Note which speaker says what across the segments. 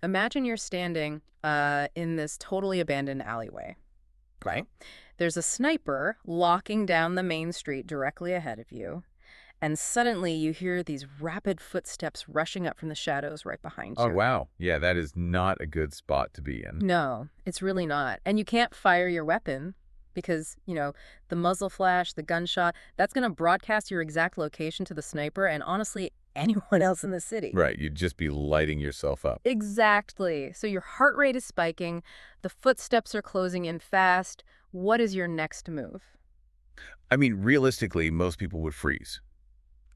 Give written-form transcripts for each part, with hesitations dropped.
Speaker 1: Imagine you're standing in this totally abandoned alleyway, right? There's a sniper locking down the main street directly ahead of you, and suddenly you hear these rapid footsteps rushing up from the shadows right behind
Speaker 2: Oh,
Speaker 1: you.
Speaker 2: wow. Yeah, that is not a good spot to be in.
Speaker 1: No, it's really not. And you can't fire your weapon because, the muzzle flash, the gunshot, that's going to broadcast your exact location to the sniper and honestly, anyone else in the city.
Speaker 2: Right, you'd just be lighting yourself up.
Speaker 1: Exactly. So your heart rate is spiking, the footsteps are closing in fast. What is your next move?
Speaker 2: I mean, realistically, most people would freeze.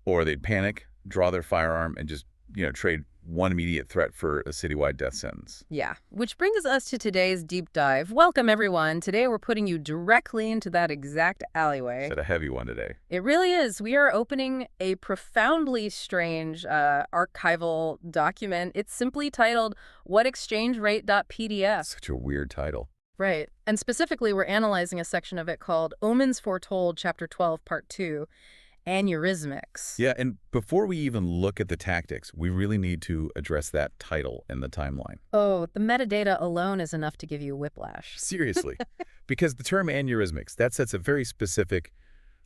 Speaker 2: Or they'd panic, draw their firearm, and just, trade one immediate threat for a citywide death sentence.
Speaker 1: Yeah, which brings us to today's deep dive. Welcome, everyone. Today we're putting you directly into that exact alleyway.
Speaker 2: It's a heavy one today.
Speaker 1: It really is. We are opening a profoundly strange archival document. It's simply titled WhatExchangeRate.pdf.
Speaker 2: Such a weird title.
Speaker 1: Right. And specifically, we're analyzing a section of it called Omens, Foretold, Chapter 12, Part 2, Aneurysmics.
Speaker 2: Yeah, and before we even look at the tactics, we really need to address that title in the timeline.
Speaker 1: Oh, the metadata alone is enough to give you whiplash.
Speaker 2: Seriously. Because the term aneurysmics, that sets a very specific,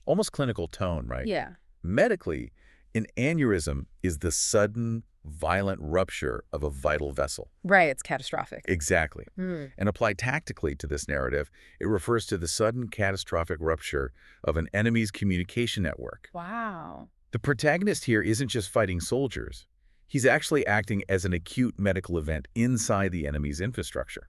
Speaker 2: almost clinical tone, right?
Speaker 1: Yeah.
Speaker 2: Medically, an aneurysm is the sudden, violent rupture of a vital vessel.
Speaker 1: Right, it's catastrophic.
Speaker 2: Exactly. And applied tactically to this narrative, it refers to the sudden catastrophic rupture of an enemy's communication network.
Speaker 1: Wow.
Speaker 2: The protagonist here isn't just fighting soldiers. He's actually acting as an acute medical event inside the enemy's infrastructure.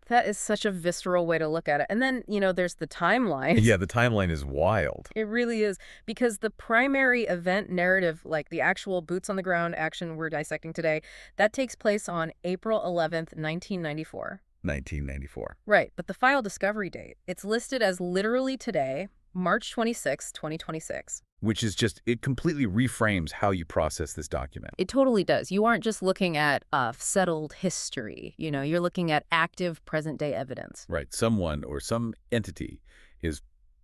Speaker 1: That is such a visceral way to look at it. And then, there's the timeline.
Speaker 2: Yeah, the timeline is wild.
Speaker 1: It really is, because the primary event narrative, like the actual boots-on-the-ground action we're dissecting today, that takes place on April 11th, 1994.
Speaker 2: 1994.
Speaker 1: Right, but the file discovery date, it's listed as literally today, March 26, 2026.
Speaker 2: Which is just, it completely reframes how you process this document.
Speaker 1: It totally does. You aren't just looking at settled history. You're looking at active present-day evidence.
Speaker 2: Right, someone or some entity is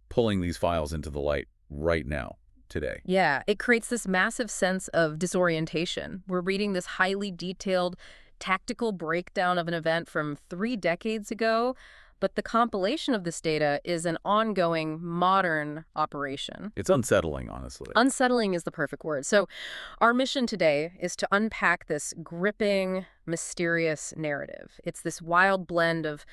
Speaker 2: pulling these files into the light right now, today.
Speaker 1: Yeah, it creates this massive sense of disorientation. We're reading this highly detailed tactical breakdown of an event from 3 decades ago, but the compilation of this data is an ongoing, modern operation.
Speaker 2: It's unsettling, honestly.
Speaker 1: Unsettling is the perfect word. So our mission today is to unpack this gripping, mysterious narrative. It's this wild blend of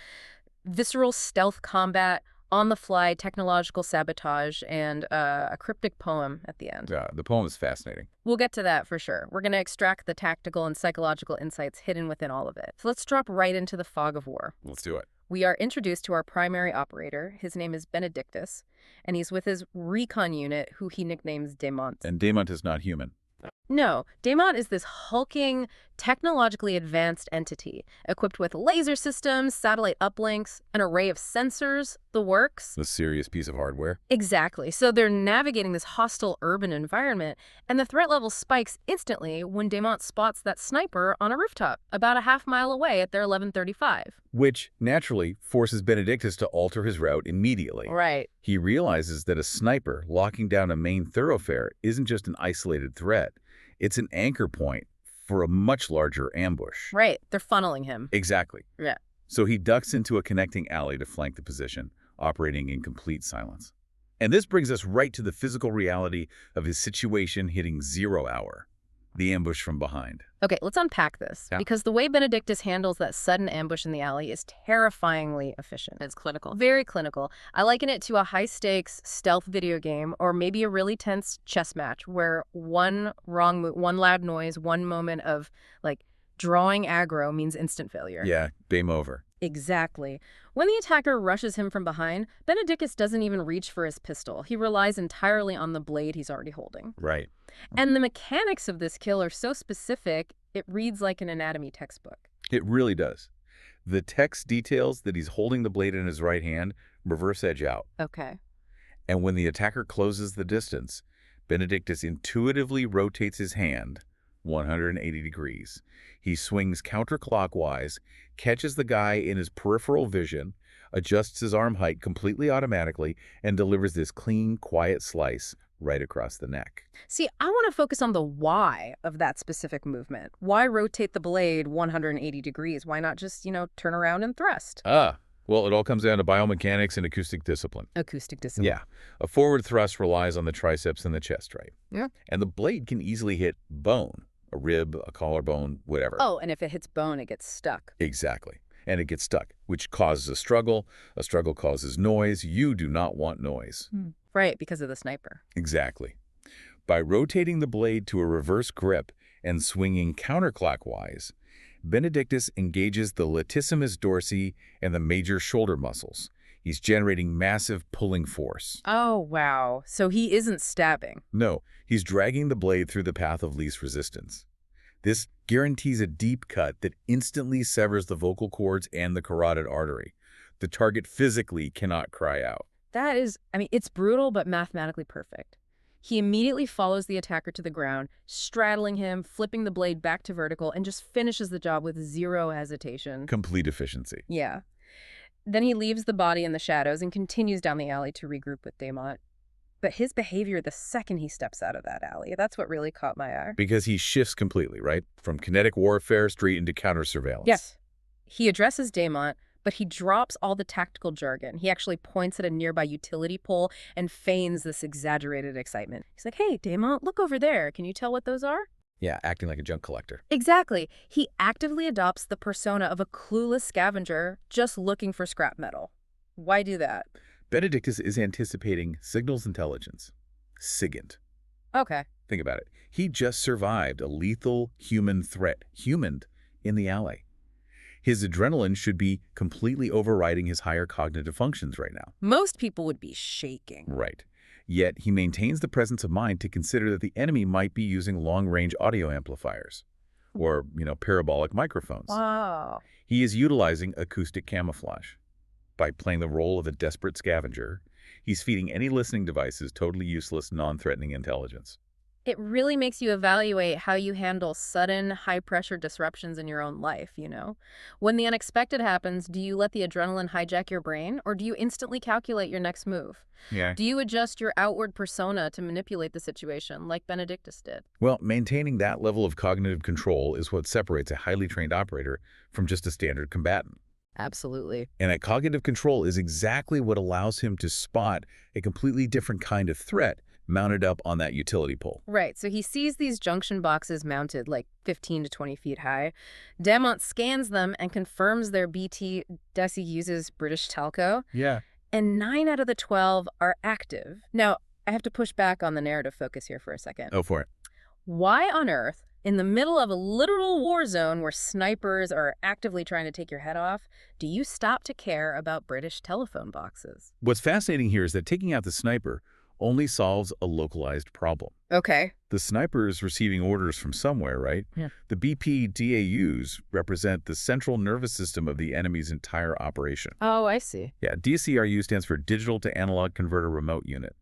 Speaker 1: visceral stealth combat, on-the-fly technological sabotage, and a cryptic poem at the end.
Speaker 2: Yeah, the poem is fascinating.
Speaker 1: We'll get to that for sure. We're going to extract the tactical and psychological insights hidden within all of it. So let's drop right into the fog of war.
Speaker 2: Let's do it.
Speaker 1: We are introduced to our primary operator. His name is Benedictus, and he's with his Recon Unit, who he nicknames Demont.
Speaker 2: And Demont is not human.
Speaker 1: No, Demont is this hulking, technologically advanced entity, equipped with laser systems, satellite uplinks, an array of sensors, the works.
Speaker 2: A serious piece of hardware.
Speaker 1: Exactly. So they're navigating this hostile urban environment, and the threat level spikes instantly when Demont spots that sniper on a rooftop, about a half-mile away at their 1135.
Speaker 2: Which, naturally, forces Benedictus to alter his route immediately.
Speaker 1: Right.
Speaker 2: He realizes that a sniper locking down a main thoroughfare isn't just an isolated threat. It's an anchor point for a much larger ambush.
Speaker 1: Right. They're funneling him.
Speaker 2: Exactly.
Speaker 1: Yeah.
Speaker 2: So he ducks into a connecting alley to flank the position, operating in complete silence. And this brings us right to the physical reality of his situation hitting 0 hour. The ambush from behind.
Speaker 1: Okay, let's unpack this.
Speaker 2: Yeah.
Speaker 1: Because the way Benedictus handles that sudden ambush in the alley is terrifyingly efficient.
Speaker 3: It's clinical.
Speaker 1: Very clinical. I liken it to a high-stakes stealth video game or maybe a really tense chess match where one wrong move, one loud noise, one moment of, drawing aggro means instant failure.
Speaker 2: Yeah, game over.
Speaker 1: Exactly. When the attacker rushes him from behind, Benedictus doesn't even reach for his pistol. He relies entirely on the blade he's already holding.
Speaker 2: Right.
Speaker 1: And the mechanics of this kill are so specific, it reads like an anatomy textbook.
Speaker 2: It really does. The text details that he's holding the blade in his right hand reverse edge out.
Speaker 1: Okay.
Speaker 2: And when the attacker closes the distance, Benedictus intuitively rotates his hand 180 degrees. He swings counterclockwise, catches the guy in his peripheral vision, adjusts his arm height completely automatically, and delivers this clean, quiet slice right across the neck.
Speaker 1: See, I want to focus on the why of that specific movement. Why rotate the blade 180 degrees? Why not just, turn around and thrust?
Speaker 2: Well, it all comes down to biomechanics and acoustic discipline.
Speaker 1: Acoustic discipline.
Speaker 2: Yeah. A forward thrust relies on the triceps and the chest, right?
Speaker 1: Yeah.
Speaker 2: And the blade can easily hit bone, a rib, a collarbone, whatever.
Speaker 1: Oh, and if it hits bone, it gets stuck.
Speaker 2: Exactly. And it gets stuck, which causes a struggle. A struggle causes noise. You do not want noise.
Speaker 1: Right, because of the sniper.
Speaker 2: Exactly. By rotating the blade to a reverse grip and swinging counterclockwise, Benedictus engages the latissimus dorsi and the major shoulder muscles. He's generating massive pulling force.
Speaker 1: Oh, wow. So he isn't stabbing.
Speaker 2: No, he's dragging the blade through the path of least resistance. This guarantees a deep cut that instantly severs the vocal cords and the carotid artery. The target physically cannot cry out.
Speaker 1: That is, it's brutal, but mathematically perfect. He immediately follows the attacker to the ground, straddling him, flipping the blade back to vertical, and just finishes the job with zero hesitation.
Speaker 2: Complete efficiency.
Speaker 1: Yeah. Then he leaves the body in the shadows and continues down the alley to regroup with Daemont. But his behavior the second he steps out of that alley, that's what really caught my eye.
Speaker 2: Because he shifts completely, right? From kinetic warfare straight into counter-surveillance.
Speaker 1: Yes. He addresses Daemont, but he drops all the tactical jargon. He actually points at a nearby utility pole and feigns this exaggerated excitement. He's like, hey, Daemont, look over there. Can you tell what those are?
Speaker 2: Yeah, acting like a junk collector.
Speaker 1: Exactly. He actively adopts the persona of a clueless scavenger just looking for scrap metal. Why do that?
Speaker 2: Benedictus is anticipating signals intelligence. SIGINT.
Speaker 1: Okay.
Speaker 2: Think about it. He just survived a lethal human threat, humaned, in the alley. His adrenaline should be completely overriding his higher cognitive functions right now.
Speaker 1: Most people would be shaking.
Speaker 2: Right. Yet he maintains the presence of mind to consider that the enemy might be using long-range audio amplifiers or, parabolic microphones.
Speaker 1: Wow.
Speaker 2: He is utilizing acoustic camouflage. By playing the role of a desperate scavenger, he's feeding any listening devices totally useless, non-threatening intelligence.
Speaker 1: It really makes you evaluate how you handle sudden, high-pressure disruptions in your own life, When the unexpected happens, do you let the adrenaline hijack your brain, or do you instantly calculate your next move?
Speaker 2: Yeah.
Speaker 1: Do you adjust your outward persona to manipulate the situation, like Benedictus did?
Speaker 2: Well, maintaining that level of cognitive control is what separates a highly trained operator from just a standard combatant.
Speaker 1: Absolutely.
Speaker 2: And that cognitive control is exactly what allows him to spot a completely different kind of threat mounted up on that utility pole.
Speaker 1: Right, so he sees these junction boxes mounted like 15 to 20 feet high. Daemont scans them and confirms their BT Desi uses British telco.
Speaker 2: Yeah.
Speaker 1: And 9 out of the 12 are active. Now, I have to push back on the narrative focus here for a second.
Speaker 2: Oh, for it.
Speaker 1: Why on earth, in the middle of a literal war zone where snipers are actively trying to take your head off, do you stop to care about British telephone boxes?
Speaker 2: What's fascinating here is that taking out the sniper only solves a localized problem.
Speaker 1: Okay.
Speaker 2: The sniper is receiving orders from somewhere, right?
Speaker 1: Yeah.
Speaker 2: The BP DAUs represent the central nervous system of the enemy's entire operation.
Speaker 1: Oh, I see.
Speaker 2: Yeah, DCRU stands for Digital to Analog Converter Remote Unit.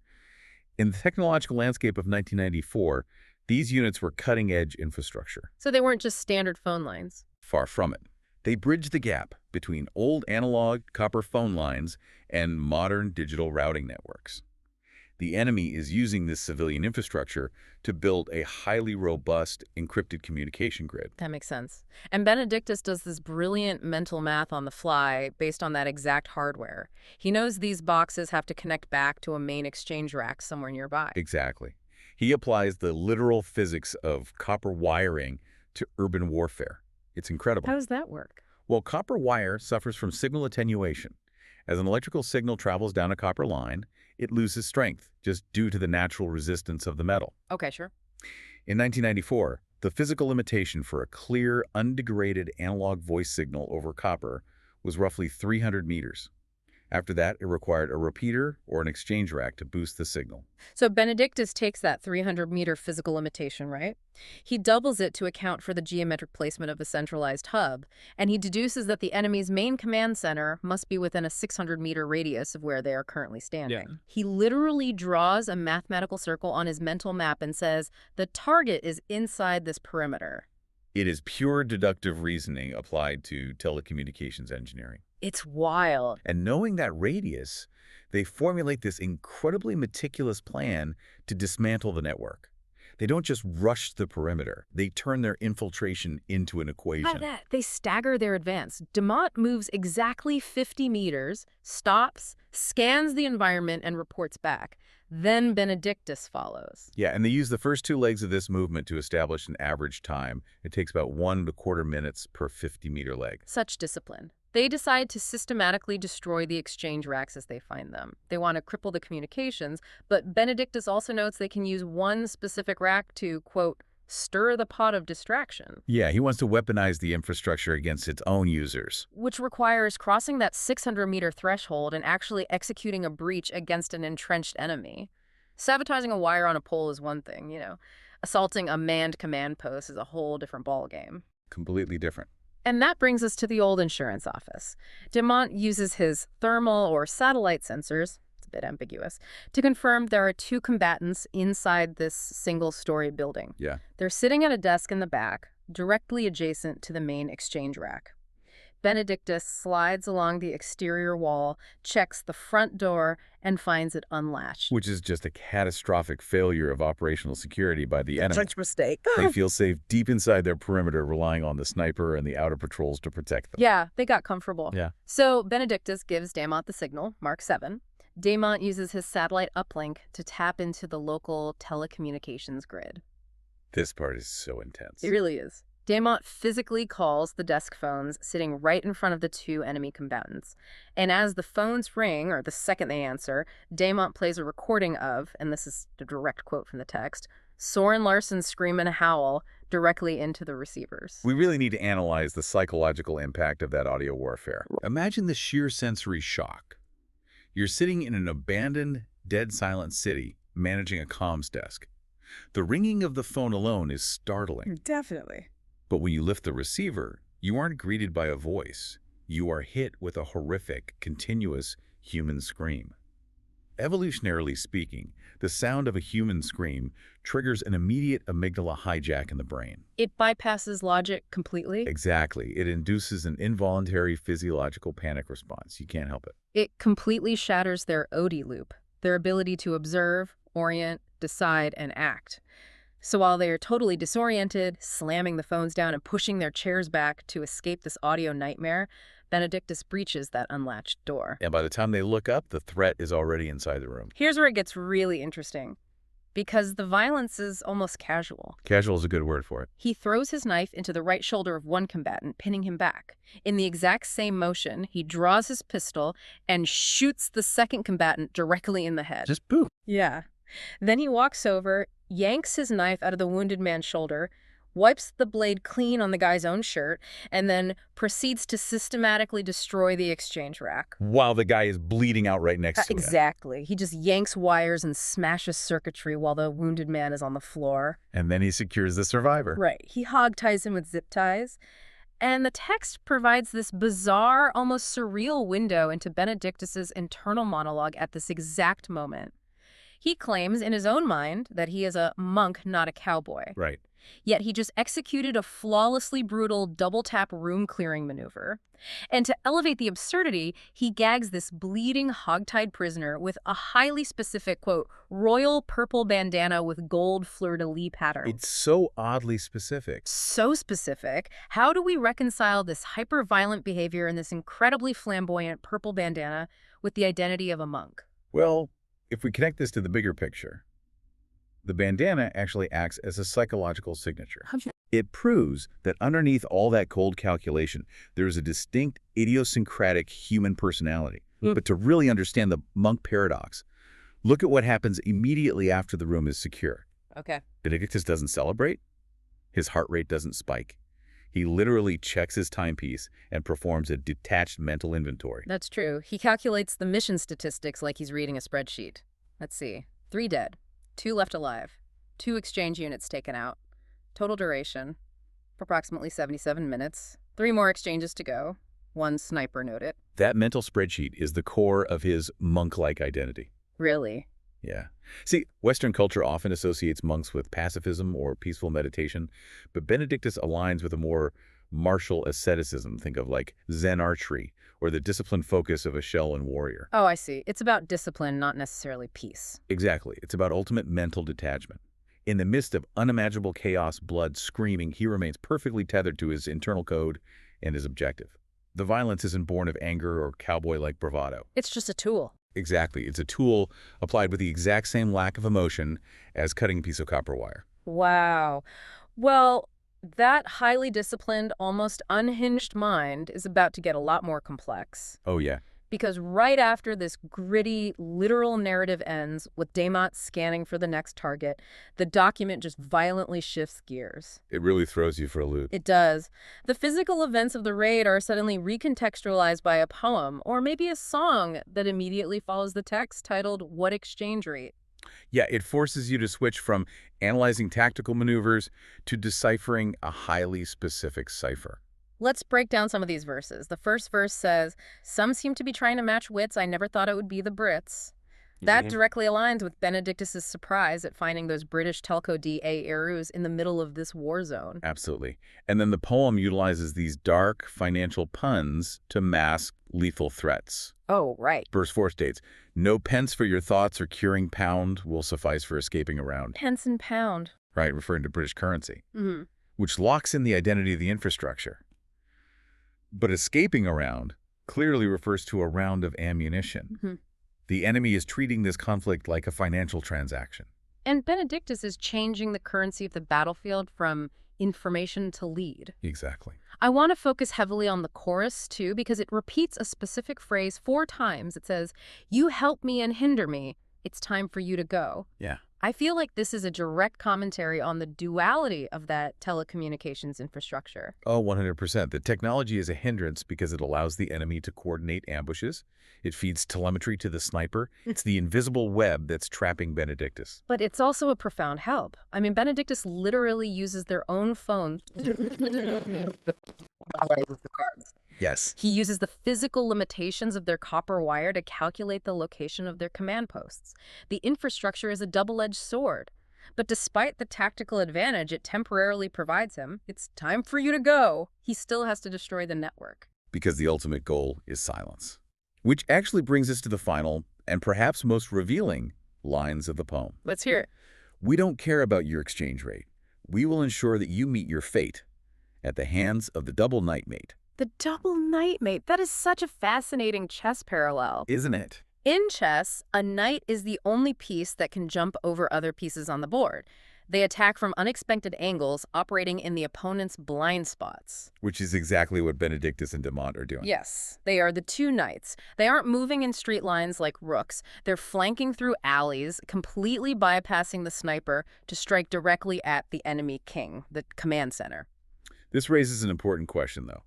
Speaker 2: In the technological landscape of 1994, these units were cutting-edge infrastructure.
Speaker 1: So they weren't just standard phone lines.
Speaker 2: Far from it. They bridged the gap between old analog copper phone lines and modern digital routing networks. The enemy is using this civilian infrastructure to build a highly robust encrypted communication grid.
Speaker 1: That makes sense. And Benedictus does this brilliant mental math on the fly based on that exact hardware. He knows these boxes have to connect back to a main exchange rack somewhere nearby.
Speaker 2: Exactly. He applies the literal physics of copper wiring to urban warfare. It's incredible.
Speaker 1: How does that work?
Speaker 2: Well, copper wire suffers from signal attenuation. As an electrical signal travels down a copper line, it loses strength just due to the natural resistance of the metal.
Speaker 1: Okay, sure.
Speaker 2: In 1994, the physical limitation for a clear, undegraded analog voice signal over copper was roughly 300 meters. After that, it required a repeater or an exchange rack to boost the signal.
Speaker 1: So Benedictus takes that 300-meter physical limitation, right? He doubles it to account for the geometric placement of a centralized hub, and he deduces that the enemy's main command center must be within a 600-meter radius of where they are currently standing.
Speaker 2: Yeah.
Speaker 1: He literally draws a mathematical circle on his mental map and says, the target is inside this perimeter.
Speaker 2: It is pure deductive reasoning applied to telecommunications engineering.
Speaker 1: It's wild.
Speaker 2: And knowing that radius, they formulate this incredibly meticulous plan to dismantle the network. They don't just rush the perimeter. They turn their infiltration into an
Speaker 1: How
Speaker 2: equation.
Speaker 1: that? They stagger their advance. Demont moves exactly 50 meters, stops, scans the environment, and reports back. Then Benedictus follows.
Speaker 2: Yeah, and they use the first two legs of this movement to establish an average time. It takes about 1¼ minutes per 50-meter leg.
Speaker 1: Such discipline. They decide to systematically destroy the exchange racks as they find them. They want to cripple the communications, but Benedictus also notes they can use one specific rack to, quote, stir the pot of distraction.
Speaker 2: Yeah, he wants to weaponize the infrastructure against its own users.
Speaker 1: Which requires crossing that 600-meter threshold and actually executing a breach against an entrenched enemy. Sabotaging a wire on a pole is one thing, you know. Assaulting a manned command post is a whole different ballgame.
Speaker 2: Completely different.
Speaker 1: And that brings us to the old insurance office. Demont uses his thermal or satellite sensors, it's a bit ambiguous, to confirm there are two combatants inside this single-story building.
Speaker 2: Yeah.
Speaker 1: They're sitting at a desk in the back, directly adjacent to the main exchange rack. Benedictus slides along the exterior wall, checks the front door, and finds it unlatched.
Speaker 2: Which is just a catastrophic failure of operational security by the enemy.
Speaker 1: Such mistake.
Speaker 2: They feel safe deep inside their perimeter, relying on the sniper and the outer patrols to protect them.
Speaker 1: Yeah, they got comfortable.
Speaker 2: Yeah.
Speaker 1: So Benedictus gives Damont the signal, Mark 7. Damont uses his satellite uplink to tap into the local telecommunications grid.
Speaker 2: This part is so intense.
Speaker 1: It really is. Damont physically calls the desk phones sitting right in front of the two enemy combatants. And as the phones ring, or the second they answer, Damont plays a recording of, and this is a direct quote from the text, Soren Larsen scream and howl directly into the receivers.
Speaker 2: We really need to analyze the psychological impact of that audio warfare. Imagine the sheer sensory shock. You're sitting in an abandoned, dead silent city, managing a comms desk. The ringing of the phone alone is startling.
Speaker 1: Definitely.
Speaker 2: But when you lift the receiver, you aren't greeted by a voice. You are hit with a horrific, continuous human scream. Evolutionarily speaking, the sound of a human scream triggers an immediate amygdala hijack in the brain.
Speaker 1: It bypasses logic completely.
Speaker 2: Exactly. It induces an involuntary physiological panic response. You can't help it.
Speaker 1: It completely shatters their OD loop, their ability to observe, orient, decide, and act. So while they are totally disoriented, slamming the phones down and pushing their chairs back to escape this audio nightmare, Benedictus breaches that unlatched door.
Speaker 2: And by the time they look up, the threat is already inside the room.
Speaker 1: Here's where it gets really interesting, because the violence is almost casual.
Speaker 2: Casual is a good word for it.
Speaker 1: He throws his knife into the right shoulder of one combatant, pinning him back. In the exact same motion, he draws his pistol and shoots the second combatant directly in the head.
Speaker 2: Just boom.
Speaker 1: Yeah. Then he walks over, yanks his knife out of the wounded man's shoulder, wipes the blade clean on the guy's own shirt, and then proceeds to systematically destroy the exchange rack.
Speaker 2: While the guy is bleeding out right next to him.
Speaker 1: Exactly. He just yanks wires and smashes circuitry while the wounded man is on the floor.
Speaker 2: And then he secures the survivor.
Speaker 1: Right. He hog ties him with zip ties. And the text provides this bizarre, almost surreal window into Benedictus's internal monologue at this exact moment. He claims in his own mind that he is a monk, not a cowboy.
Speaker 2: Right.
Speaker 1: Yet he just executed a flawlessly brutal double-tap room-clearing maneuver. And to elevate the absurdity, he gags this bleeding, hog-tied prisoner with a highly specific, quote, royal purple bandana with gold fleur-de-lis pattern.
Speaker 2: It's so oddly specific.
Speaker 1: So specific. How do we reconcile this hyper-violent behavior and this incredibly flamboyant purple bandana with the identity of a monk?
Speaker 2: Well, if we connect this to the bigger picture, the bandana actually acts as a psychological signature. It proves that underneath all that cold calculation, there is a distinct idiosyncratic human personality. But to really understand the monk paradox, look at what happens immediately after the room is secure.
Speaker 1: Okay.
Speaker 2: Benedictus doesn't celebrate. His heart rate doesn't spike. He literally checks his timepiece and performs a detached mental inventory.
Speaker 1: That's true. He calculates the mission statistics like he's reading a spreadsheet. Let's see. 3 dead. 2 left alive, 2 exchange units taken out, total duration, approximately 77 minutes, 3 more exchanges to go, 1 sniper noted.
Speaker 2: That mental spreadsheet is the core of his monk-like identity.
Speaker 1: Really?
Speaker 2: Yeah. See, Western culture often associates monks with pacifism or peaceful meditation, but Benedictus aligns with a more martial asceticism. Think of like Zen archery or the disciplined focus of a Shellan warrior.
Speaker 1: Oh, I see. It's about discipline, not necessarily peace.
Speaker 2: Exactly. It's about ultimate mental detachment. In the midst of unimaginable chaos, blood, screaming, he remains perfectly tethered to his internal code and his objective. The violence isn't born of anger or cowboy-like bravado.
Speaker 1: It's just a tool.
Speaker 2: Exactly. It's a tool applied with the exact same lack of emotion as cutting a piece of copper wire.
Speaker 1: Wow. Well, that highly disciplined, almost unhinged mind is about to get a lot more complex.
Speaker 2: Oh, yeah.
Speaker 1: Because right after this gritty, literal narrative ends with Daemont scanning for the next target, the document just violently shifts gears.
Speaker 2: It really throws you for a loop.
Speaker 1: It does. The physical events of the raid are suddenly recontextualized by a poem, or maybe a song that immediately follows the text titled, "What Exchange Rate?"
Speaker 2: Yeah, it forces you to switch from analyzing tactical maneuvers to deciphering a highly specific cipher.
Speaker 1: Let's break down some of these verses. The first verse says, "Some seem to be trying to match wits. I never thought it would be the Brits." That directly aligns with Benedictus' surprise at finding those British Telco DA Erus in the middle of this war zone.
Speaker 2: Absolutely. And then the poem utilizes these dark financial puns to mask lethal threats.
Speaker 1: Oh, right.
Speaker 2: Verse 4 states, "No pence for your thoughts or curing pound will suffice for escaping around."
Speaker 1: Pence and pound.
Speaker 2: Right, referring to British currency,
Speaker 1: Mm-hmm.
Speaker 2: which locks in the identity of the infrastructure. But escaping around clearly refers to a round of ammunition.
Speaker 1: Mm-hmm.
Speaker 2: The enemy is treating this conflict like a financial transaction.
Speaker 1: And Benedictus is changing the currency of the battlefield from information to lead.
Speaker 2: Exactly.
Speaker 1: I want to focus heavily on the chorus, too, because it repeats a specific phrase 4 times. It says, "You help me and hinder me. It's time for you to go."
Speaker 2: Yeah.
Speaker 1: I feel like this is a direct commentary on the duality of that telecommunications infrastructure.
Speaker 2: Oh, 100%. The technology is a hindrance because it allows the enemy to coordinate ambushes. It feeds telemetry to the sniper. It's the invisible web that's trapping Benedictus.
Speaker 1: But it's also a profound help. I mean, Benedictus literally uses their own phones.
Speaker 2: Yes.
Speaker 1: He uses the physical limitations of their copper wire to calculate the location of their command posts. The infrastructure is a double-edged sword. But despite the tactical advantage it temporarily provides him, it's time for you to go. He still has to destroy the network.
Speaker 2: Because the ultimate goal is silence. Which actually brings us to the final, and perhaps most revealing, lines of the poem.
Speaker 1: Let's hear it.
Speaker 2: "We don't care about your exchange rate. We will ensure that you meet your fate at the hands of the double knightmate."
Speaker 1: The double knightmate. That is such a fascinating chess parallel.
Speaker 2: Isn't it?
Speaker 1: In chess, a knight is the only piece that can jump over other pieces on the board. They attack from unexpected angles, operating in the opponent's blind spots.
Speaker 2: Which is exactly what Benedictus and Daemont are doing.
Speaker 1: Yes, they are the two knights. They aren't moving in straight lines like rooks. They're flanking through alleys, completely bypassing the sniper to strike directly at the enemy king, the command center.
Speaker 2: This raises an important question, though.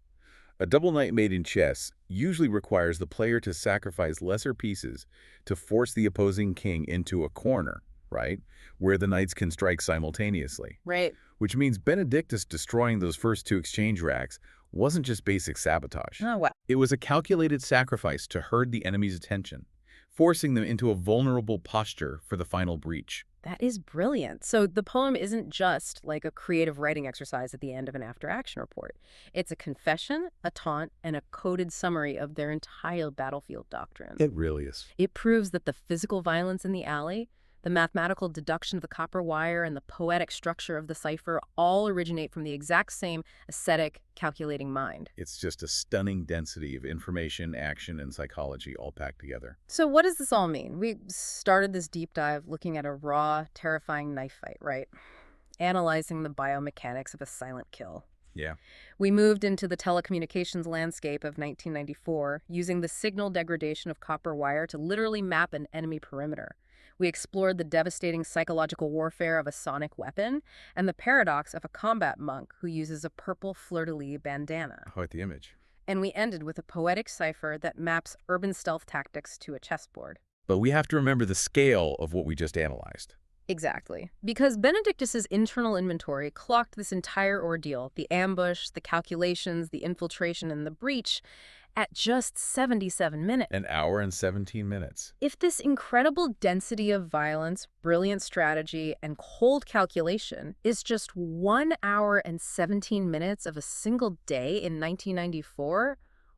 Speaker 2: A double knightmate in chess usually requires the player to sacrifice lesser pieces to force the opposing king into a corner, right, where the knights can strike simultaneously.
Speaker 1: Right.
Speaker 2: Which means Benedictus destroying those first 2 exchange racks wasn't just basic sabotage.
Speaker 1: Oh, wow.
Speaker 2: It was a calculated sacrifice to herd the enemy's attention, forcing them into a vulnerable posture for the final breach.
Speaker 1: That is brilliant. So the poem isn't just like a creative writing exercise at the end of an after-action report. It's a confession, a taunt, and a coded summary of their entire battlefield doctrine.
Speaker 2: It really is.
Speaker 1: It proves that the physical violence in the alley, the mathematical deduction of the copper wire, and the poetic structure of the cipher all originate from the exact same ascetic, calculating mind.
Speaker 2: It's just a stunning density of information, action, and psychology all packed together.
Speaker 1: So what does this all mean? We started this deep dive looking at a raw, terrifying knife fight, right? Analyzing the biomechanics of a silent kill.
Speaker 2: Yeah.
Speaker 1: We moved into the telecommunications landscape of 1994, using the signal degradation of copper wire to literally map an enemy perimeter. We explored the devastating psychological warfare of a sonic weapon and the paradox of a combat monk who uses a purple fleur-de-lis bandana.
Speaker 2: Quite the image.
Speaker 1: And we ended with a poetic cipher that maps urban stealth tactics to a chessboard.
Speaker 2: But we have to remember the scale of what we just analyzed.
Speaker 1: Exactly. Because Benedictus's internal inventory clocked this entire ordeal, the ambush, the calculations, the infiltration, and the breach, at just 77 minutes.
Speaker 2: An hour and 17 minutes.
Speaker 1: If this incredible density of violence, brilliant strategy, and cold calculation is just 1 hour and 17 minutes of a single day in 1994,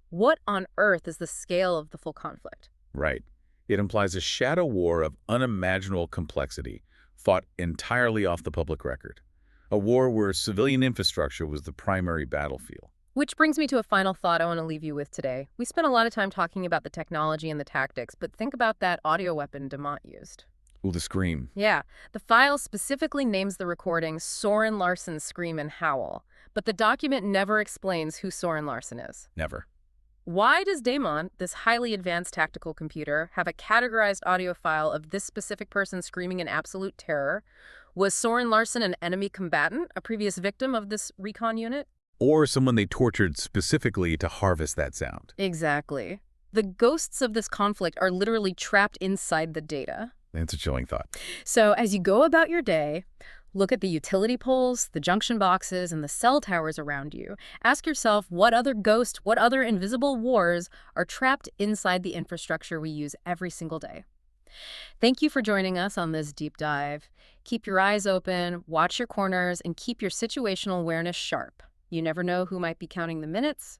Speaker 1: What on earth is the scale of the full conflict?
Speaker 2: Right. It implies a shadow war of unimaginable complexity, fought entirely off the public record. A war where civilian infrastructure was the primary battlefield.
Speaker 1: Which brings me to a final thought I want to leave you with today. We spent a lot of time talking about the technology and the tactics, but think about that audio weapon Demont used.
Speaker 2: Ooh, the scream.
Speaker 1: Yeah, the file specifically names the recording Soren Larsen's Scream and Howl, but the document never explains who Soren Larsen is.
Speaker 2: Never.
Speaker 1: Why does Daemon, this highly advanced tactical computer, have a categorized audio file of this specific person screaming in absolute terror? Was Soren Larsen an enemy combatant, a previous victim of this recon unit?
Speaker 2: Or someone they tortured specifically to harvest that sound.
Speaker 1: Exactly. The ghosts of this conflict are literally trapped inside the data.
Speaker 2: That's a chilling thought.
Speaker 1: So as you go about your day, look at the utility poles, the junction boxes, and the cell towers around you. Ask yourself what other ghosts, what other invisible wars are trapped inside the infrastructure we use every single day. Thank you for joining us on this deep dive. Keep your eyes open, watch your corners, and keep your situational awareness sharp. You never know who might be counting the minutes,